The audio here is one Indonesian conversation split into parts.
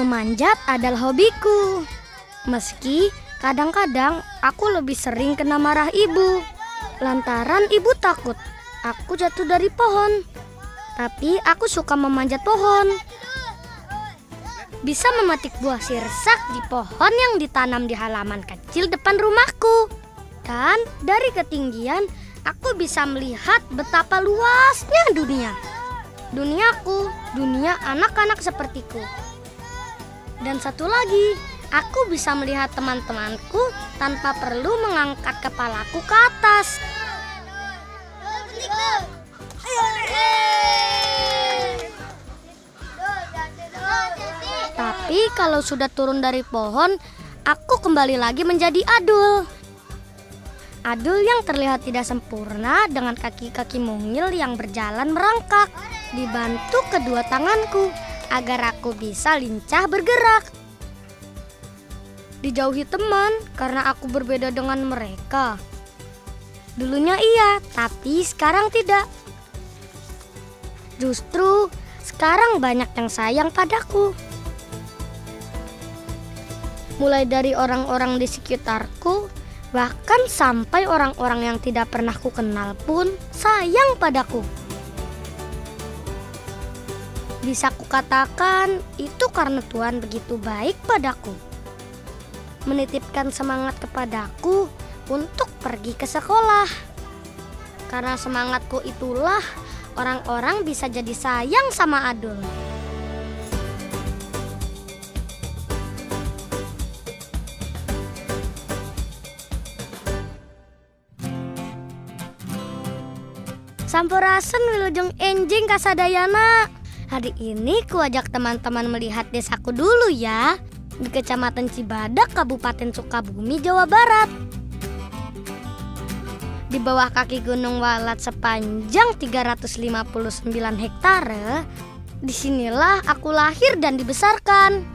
Memanjat adalah hobiku. Meski kadang-kadang aku lebih sering kena marah ibu. Lantaran ibu takut aku jatuh dari pohon. Tapi aku suka memanjat pohon. Bisa memetik buah sirsak di pohon yang ditanam di halaman kecil depan rumahku. Dan dari ketinggian aku bisa melihat betapa luasnya dunia. Duniaku, dunia anak-anak sepertiku. Dan satu lagi, aku bisa melihat teman-temanku tanpa perlu mengangkat kepalaku ke atas. Tapi kalau sudah turun dari pohon, aku kembali lagi menjadi Adul. Adul yang terlihat tidak sempurna dengan kaki-kaki mungil yang berjalan merangkak, dibantu kedua tanganku agar aku bisa lincah bergerak. Dijauhi teman karena aku berbeda dengan mereka. Dulunya iya, tapi sekarang tidak. Justru sekarang banyak yang sayang padaku. Mulai dari orang-orang di sekitarku, bahkan sampai orang-orang yang tidak pernah ku kenal pun sayang padaku. Bisa kukatakan itu karena Tuhan begitu baik padaku. Menitipkan semangat kepadaku untuk pergi ke sekolah. Karena semangatku itulah orang-orang bisa jadi sayang sama Adul. Sampurasun wilujeng enjing kasadayana. Hari ini ku ajak teman-teman melihat desaku dulu ya. Di Kecamatan Cibadak, Kabupaten Sukabumi, Jawa Barat. Di bawah kaki Gunung Walat sepanjang 359 hektare, disinilah aku lahir dan dibesarkan.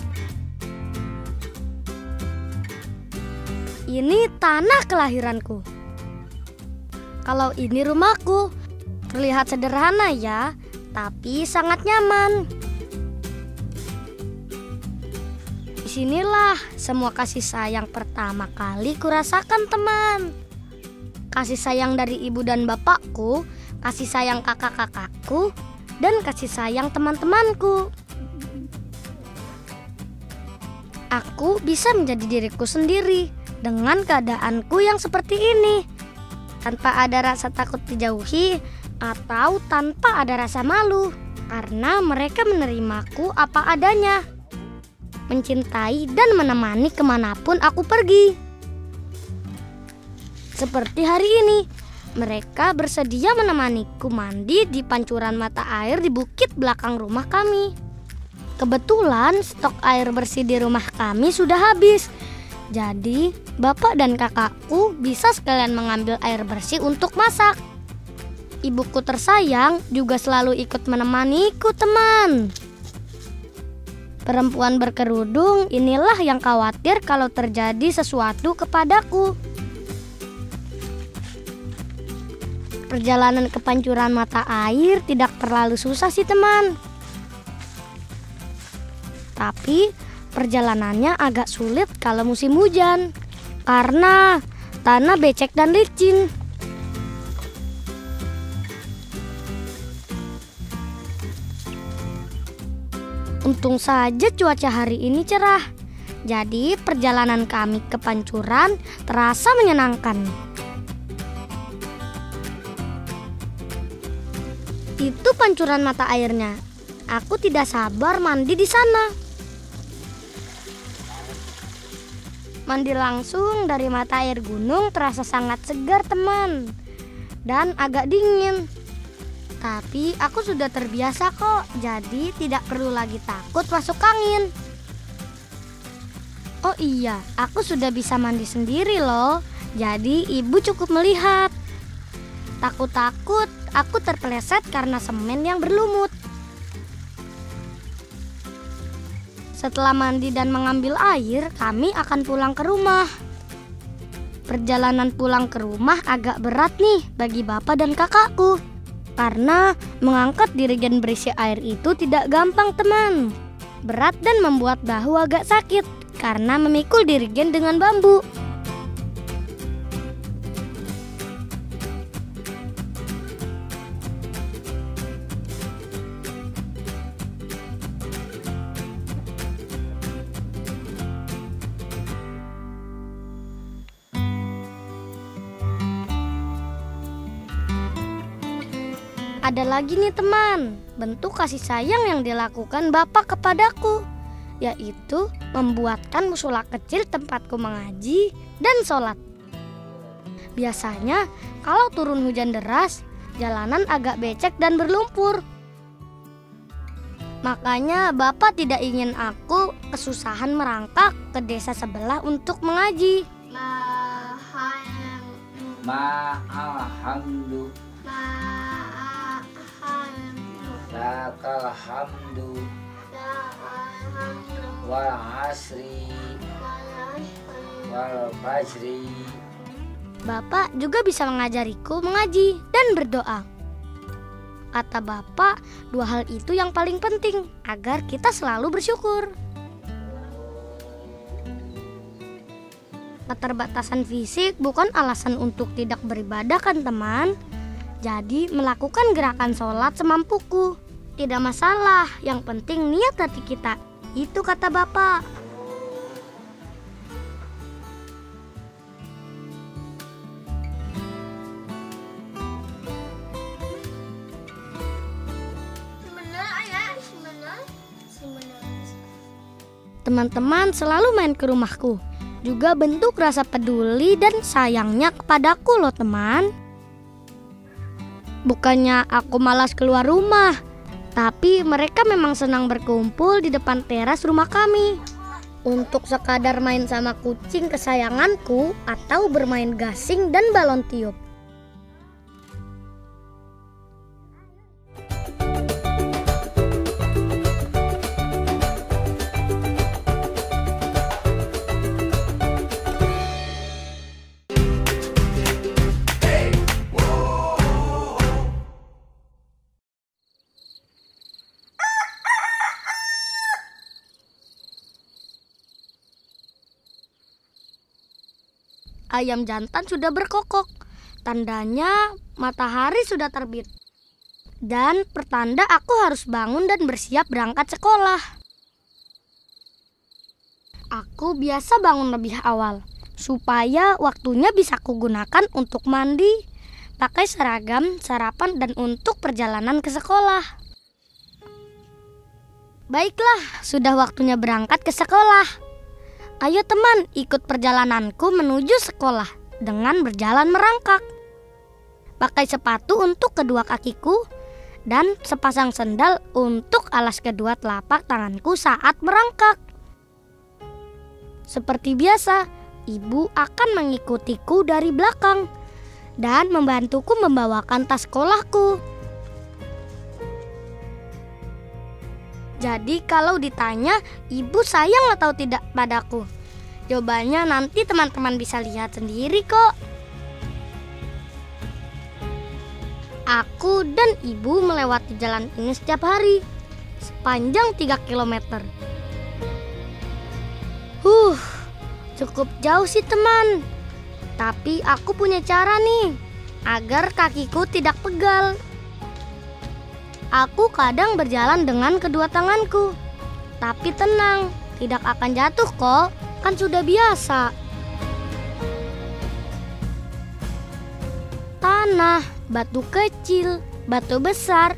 Ini tanah kelahiranku. Kalau ini rumahku. Terlihat sederhana ya, tapi sangat nyaman. Disinilah semua kasih sayang pertama kali kurasakan teman. Kasih sayang dari ibu dan bapakku, kasih sayang kakak-kakakku, dan kasih sayang teman-temanku. Aku bisa menjadi diriku sendiri dengan keadaanku yang seperti ini. Tanpa ada rasa takut dijauhi atau tanpa ada rasa malu, karena mereka menerimaku apa adanya, mencintai dan menemani kemanapun aku pergi. Seperti hari ini, mereka bersedia menemaniku mandi di pancuran mata air di bukit belakang rumah kami. Kebetulan stok air bersih di rumah kami sudah habis, jadi bapak dan kakakku bisa sekalian mengambil air bersih untuk masak. Ibuku tersayang juga selalu ikut menemaniku teman. Perempuan berkerudung inilah yang khawatir kalau terjadi sesuatu kepadaku. Perjalanan ke pancuran mata air tidak terlalu susah sih teman. Tapi perjalanannya agak sulit kalau musim hujan, karena tanah becek dan licin. Untung saja cuaca hari ini cerah. Jadi perjalanan kami ke pancuran terasa menyenangkan. Itu pancuran mata airnya. Aku tidak sabar mandi di sana. Mandi langsung dari mata air gunung terasa sangat segar teman. Dan agak dingin. Tapi aku sudah terbiasa kok, jadi tidak perlu lagi takut masuk angin. Oh iya, aku sudah bisa mandi sendiri loh. Jadi ibu cukup melihat. Takut-takut aku terpeleset karena semen yang berlumut. Setelah mandi dan mengambil air, kami akan pulang ke rumah. Perjalanan pulang ke rumah agak berat nih bagi bapak dan kakakku. Karena mengangkat dirigen berisi air itu tidak gampang teman. berat dan membuat bahu agak sakit karena memikul dirigen dengan bambu. Ada lagi nih teman, bentuk kasih sayang yang dilakukan Bapak kepadaku, yaitu membuatkan musola kecil tempatku mengaji dan sholat. Biasanya kalau turun hujan deras, jalanan agak becek dan berlumpur. Makanya Bapak tidak ingin aku kesusahan merangkak ke desa sebelah untuk mengaji. Lakal hamdu wal asri wal fajri. Bapak juga bisa mengajariku mengaji dan berdoa. Kata Bapak, dua hal itu yang paling penting agar kita selalu bersyukur. Keterbatasan fisik bukan alasan untuk tidak beribadah kan teman? Jadi melakukan gerakan sholat semampuku tidak masalah, yang penting niat hati kita. Itu kata Bapak. Teman-teman selalu main ke rumahku, juga bentuk rasa peduli dan sayangnya kepadaku loh teman. Bukannya aku malas keluar rumah, tapi mereka memang senang berkumpul di depan teras rumah kami untuk sekadar main sama kucing kesayanganku atau bermain gasing dan balon tiup. Ayam jantan sudah berkokok, tandanya matahari sudah terbit. Dan pertanda aku harus bangun dan bersiap berangkat sekolah. Aku biasa bangun lebih awal, supaya waktunya bisa kugunakan untuk mandi, pakai seragam, sarapan, dan untuk perjalanan ke sekolah. Baiklah, sudah waktunya berangkat ke sekolah. Ayo teman, ikut perjalananku menuju sekolah dengan berjalan merangkak. Pakai sepatu untuk kedua kakiku dan sepasang sendal untuk alas kedua telapak tanganku saat merangkak. Seperti biasa, ibu akan mengikutiku dari belakang dan membantuku membawakan tas sekolahku. Jadi kalau ditanya ibu sayang atau tidak padaku, jawabannya nanti teman-teman bisa lihat sendiri kok. Aku dan ibu melewati jalan ini setiap hari, sepanjang 3 km. Cukup jauh sih teman. Tapi aku punya cara nih, agar kakiku tidak pegal. Aku kadang berjalan dengan kedua tanganku. Tapi tenang, tidak akan jatuh kok, kan sudah biasa. Tanah, batu kecil, batu besar,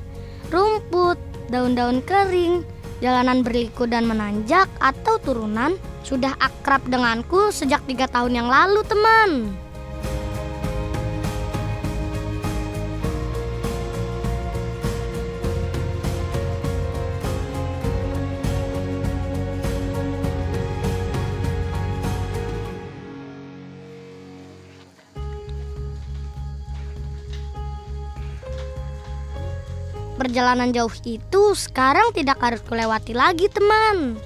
rumput, daun-daun kering, jalanan berliku dan menanjak atau turunan sudah akrab denganku sejak 3 tahun yang lalu teman. Perjalanan jauh itu sekarang tidak harus kulewati lagi teman.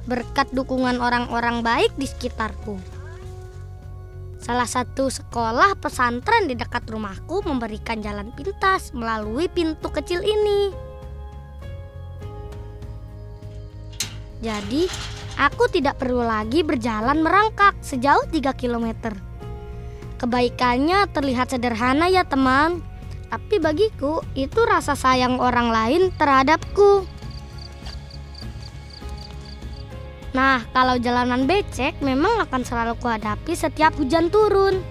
Berkat dukungan orang-orang baik di sekitarku. Salah satu sekolah pesantren di dekat rumahku memberikan jalan pintas melalui pintu kecil ini. Jadi, aku tidak perlu lagi berjalan merangkak sejauh 3 kilometer. Kebaikannya terlihat sederhana ya teman, tapi bagiku itu rasa sayang orang lain terhadapku. Nah, kalau jalanan becek memang akan selalu kuhadapi setiap hujan turun.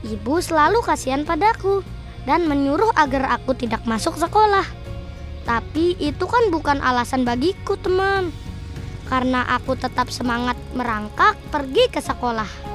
Ibu selalu kasihan padaku dan menyuruh agar aku tidak masuk sekolah. Tapi itu kan bukan alasan bagiku, teman. Karena aku tetap semangat merangkak pergi ke sekolah.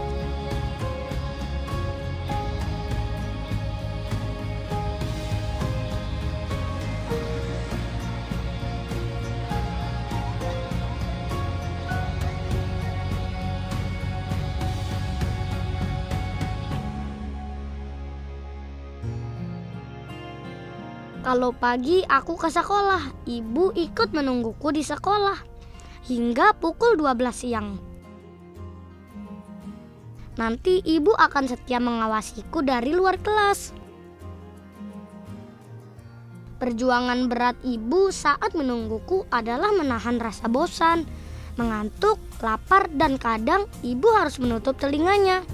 Kalau pagi aku ke sekolah, ibu ikut menungguku di sekolah hingga pukul 12 siang. Nanti ibu akan setia mengawasiku dari luar kelas. Perjuangan berat ibu saat menungguku adalah menahan rasa bosan, mengantuk, lapar, dan kadang ibu harus menutup telinganya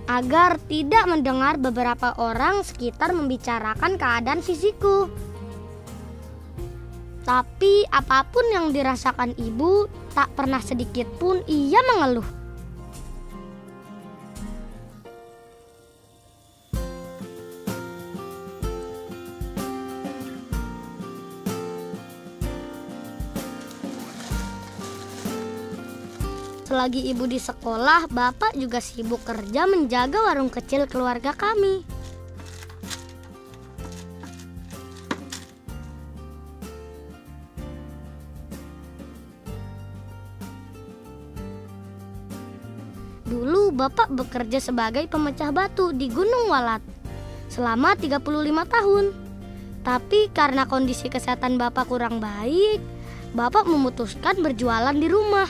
agar tidak mendengar beberapa orang sekitar membicarakan keadaan fisikku. Tapi apapun yang dirasakan ibu, tak pernah sedikit pun ia mengeluh. Selagi ibu di sekolah, bapak juga sibuk kerja menjaga warung kecil keluarga kami. Dulu bapak bekerja sebagai pemecah batu di Gunung Walat selama 35 tahun. Tapi karena kondisi kesehatan bapak kurang baik, bapak memutuskan berjualan di rumah.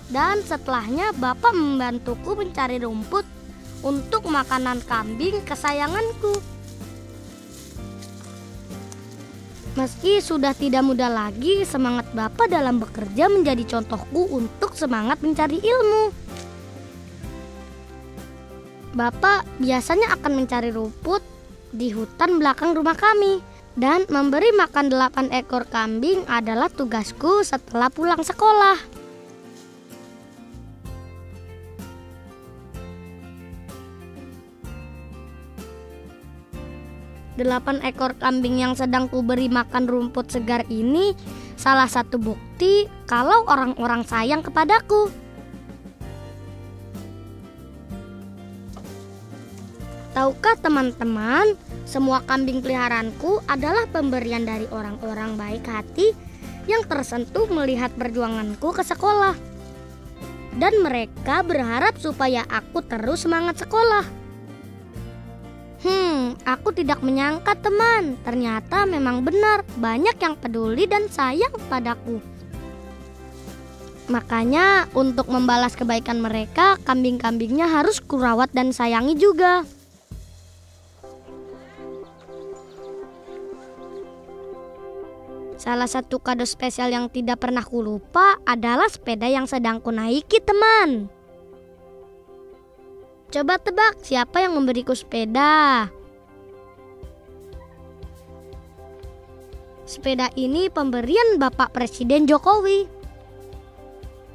Dan setelahnya bapak membantuku mencari rumput untuk makanan kambing kesayanganku. Meski sudah tidak muda lagi, semangat bapak dalam bekerja menjadi contohku untuk semangat mencari ilmu. Bapak biasanya akan mencari rumput di hutan belakang rumah kami. Dan memberi makan 8 ekor kambing adalah tugasku setelah pulang sekolah. 8 ekor kambing yang sedang kuberi makan rumput segar ini salah satu bukti kalau orang-orang sayang kepadaku. Tahukah teman-teman, semua kambing peliharaanku adalah pemberian dari orang-orang baik hati yang tersentuh melihat perjuanganku ke sekolah. Dan mereka berharap supaya aku terus semangat sekolah. Aku tidak menyangka teman, ternyata memang benar banyak yang peduli dan sayang padaku. Makanya untuk membalas kebaikan mereka, kambing-kambingnya harus kurawat dan sayangi juga. Salah satu kado spesial yang tidak pernah kulupa adalah sepeda yang sedang kunaiki teman. Coba tebak siapa yang memberiku sepeda? Sepeda ini pemberian Bapak Presiden Jokowi.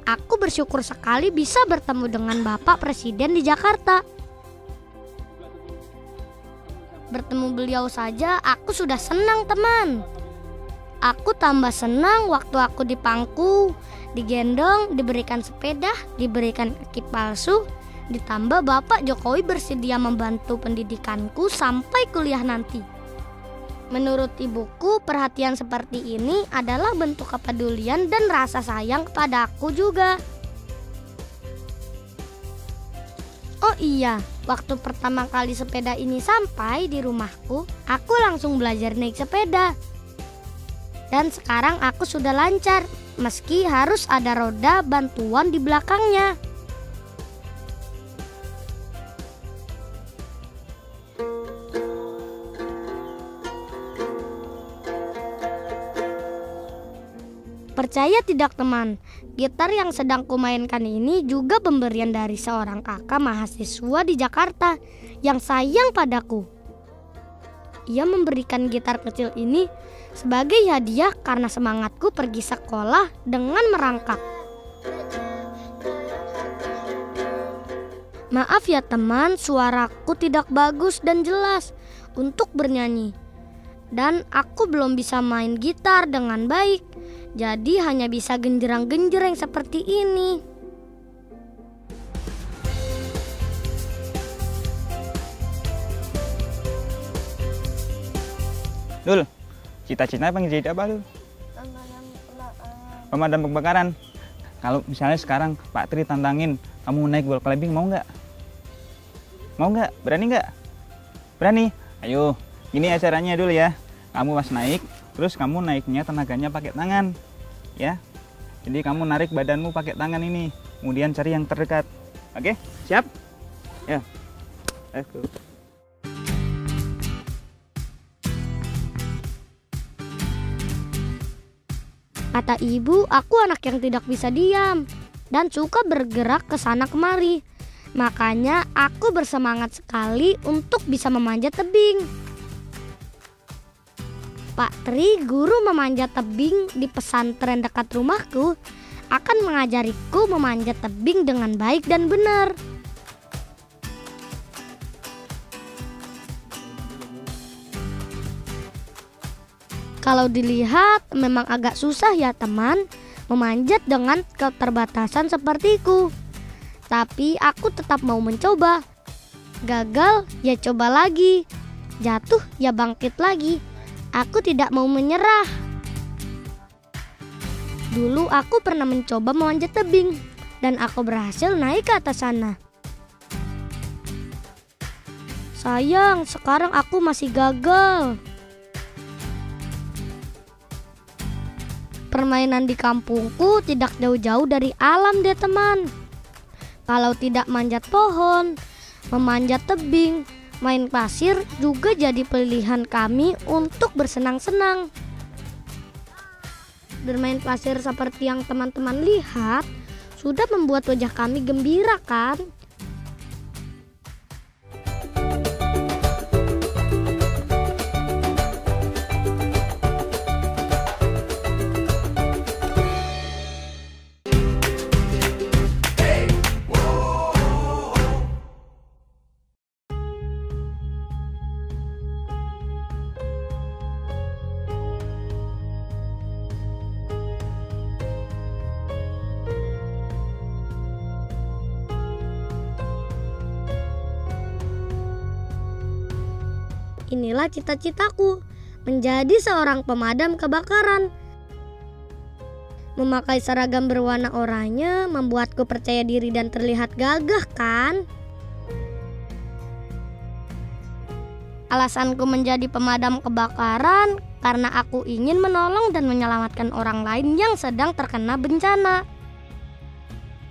Aku bersyukur sekali bisa bertemu dengan Bapak Presiden di Jakarta. Bertemu beliau saja aku sudah senang teman. Aku tambah senang waktu aku dipangku, digendong, diberikan sepeda, diberikan kaki palsu. Ditambah Bapak Jokowi bersedia membantu pendidikanku sampai kuliah nanti. Menurut ibuku, perhatian seperti ini adalah bentuk kepedulian dan rasa sayang kepada aku juga. Oh iya, waktu pertama kali sepeda ini sampai di rumahku, aku langsung belajar naik sepeda. Dan sekarang aku sudah lancar, meski harus ada roda bantuan di belakangnya. Percaya tidak teman, gitar yang sedang kumainkan ini juga pemberian dari seorang kakak mahasiswa di Jakarta yang sayang padaku. Ia memberikan gitar kecil ini sebagai hadiah karena semangatku pergi sekolah dengan merangkak. Maaf ya teman, suaraku tidak bagus dan jelas untuk bernyanyi. Dan aku belum bisa main gitar dengan baik. Jadi hanya bisa genjerang-genjreng seperti ini. Dul, cita-citanya pengen jadi apa Dul? Pemadam kebakaran. Kalau misalnya sekarang Pak Tri tantangin kamu naik wall climbing, mau nggak? Mau nggak? Berani nggak? Berani? Ayo, gini acaranya dulu ya. Kamu pas naik, terus kamu naiknya tenaganya pakai tangan, ya. Jadi kamu narik badanmu pakai tangan ini, kemudian cari yang terdekat. Oke, siap? Ya. Let's go. Kata ibu, aku anak yang tidak bisa diam dan suka bergerak ke sana kemari. Makanya aku bersemangat sekali untuk bisa memanjat tebing. Pak Tri, guru memanjat tebing di pesantren dekat rumahku, akan mengajariku memanjat tebing dengan baik dan benar. Kalau dilihat memang agak susah ya teman, memanjat dengan keterbatasan sepertiku. Tapi aku tetap mau mencoba. Gagal ya coba lagi, jatuh ya bangkit lagi. Aku tidak mau menyerah. Dulu aku pernah mencoba memanjat tebing dan aku berhasil naik ke atas sana. Sayang, sekarang aku masih gagal. Permainan di kampungku tidak jauh-jauh dari alam deh teman. Kalau tidak manjat pohon, memanjat tebing, main pasir juga jadi pilihan kami untuk bersenang-senang. Bermain pasir seperti yang teman-teman lihat sudah membuat wajah kami gembira kan? Inilah cita-citaku, menjadi seorang pemadam kebakaran. Memakai seragam berwarna oranye membuatku percaya diri dan terlihat gagah kan? Alasanku menjadi pemadam kebakaran karena aku ingin menolong dan menyelamatkan orang lain yang sedang terkena bencana.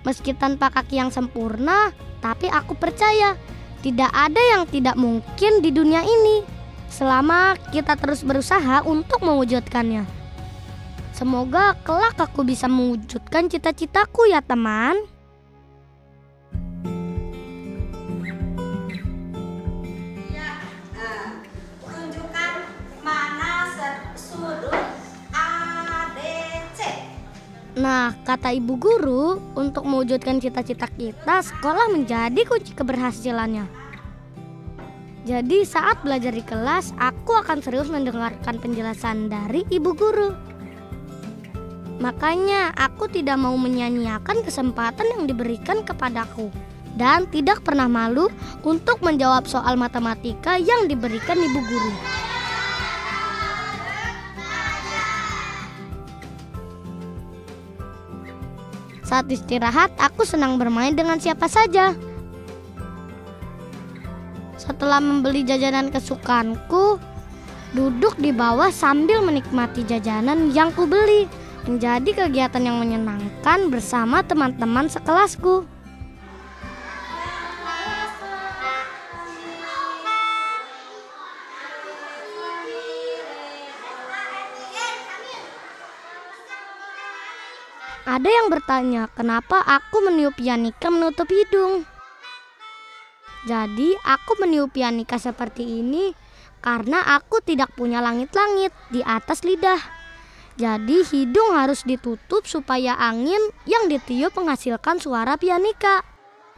Meski tanpa kaki yang sempurna, tapi aku percaya tidak ada yang tidak mungkin di dunia ini selama kita terus berusaha untuk mewujudkannya. Semoga kelak aku bisa mewujudkan cita-citaku ya teman. Tunjukkan mana sudut ABC. Nah, kata ibu guru, untuk mewujudkan cita-cita kita, sekolah menjadi kunci keberhasilannya. Jadi saat belajar di kelas, aku akan serius mendengarkan penjelasan dari ibu guru. Makanya aku tidak mau menyia-nyiakan kesempatan yang diberikan kepadaku. Dan tidak pernah malu untuk menjawab soal matematika yang diberikan ibu guru. Saat istirahat, aku senang bermain dengan siapa saja. Setelah membeli jajanan kesukaanku, duduk di bawah sambil menikmati jajanan yang kubeli menjadi kegiatan yang menyenangkan bersama teman-teman sekelasku. Ada yang bertanya, kenapa aku meniup pianika menutup hidung? Jadi aku meniup pianika seperti ini karena aku tidak punya langit-langit di atas lidah. Jadi hidung harus ditutup supaya angin yang ditiup menghasilkan suara pianika.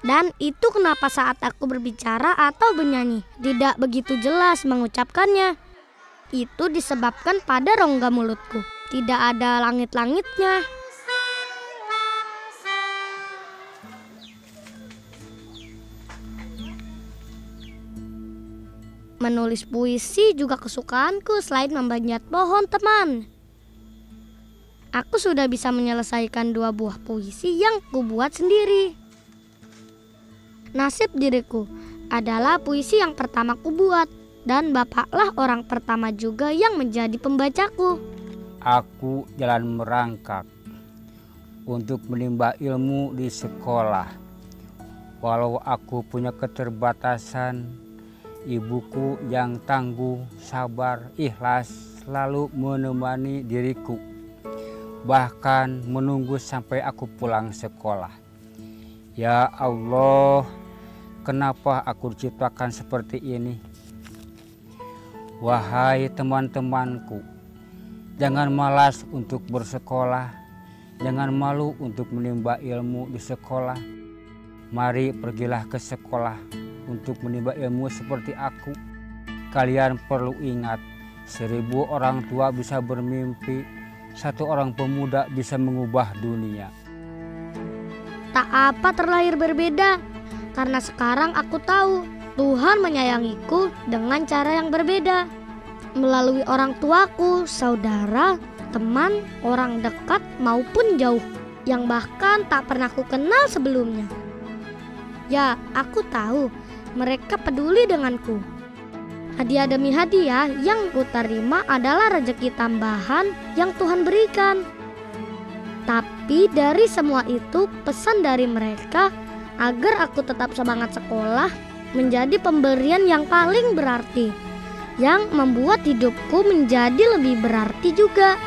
Dan itu kenapa saat aku berbicara atau bernyanyi tidak begitu jelas mengucapkannya. Itu disebabkan pada rongga mulutku tidak ada langit-langitnya. Menulis puisi juga kesukaanku selain memanjat pohon, teman. Aku sudah bisa menyelesaikan 2 buah puisi yang kubuat sendiri. Nasib diriku adalah puisi yang pertama kubuat, dan bapaklah orang pertama juga yang menjadi pembacaku. Aku jalan merangkak untuk menimba ilmu di sekolah. Walau aku punya keterbatasan, ibuku yang tangguh, sabar, ikhlas selalu menemani diriku. Bahkan menunggu sampai aku pulang sekolah. Ya Allah, kenapa aku diciptakan seperti ini? Wahai teman-temanku, jangan malas untuk bersekolah. Jangan malu untuk menimba ilmu di sekolah. Mari pergilah ke sekolah untuk menimba ilmu seperti aku. Kalian perlu ingat, 1000 orang tua bisa bermimpi, 1 orang pemuda bisa mengubah dunia. Tak apa terlahir berbeda, karena sekarang aku tahu Tuhan menyayangiku dengan cara yang berbeda. Melalui orang tuaku, saudara, teman, orang dekat maupun jauh, yang bahkan tak pernah ku kenal sebelumnya. Ya, aku tahu mereka peduli denganku. Hadiah demi hadiah yang kuterima adalah rezeki tambahan yang Tuhan berikan. Tapi dari semua itu, pesan dari mereka agar aku tetap semangat sekolah menjadi pemberian yang paling berarti, yang membuat hidupku menjadi lebih berarti juga.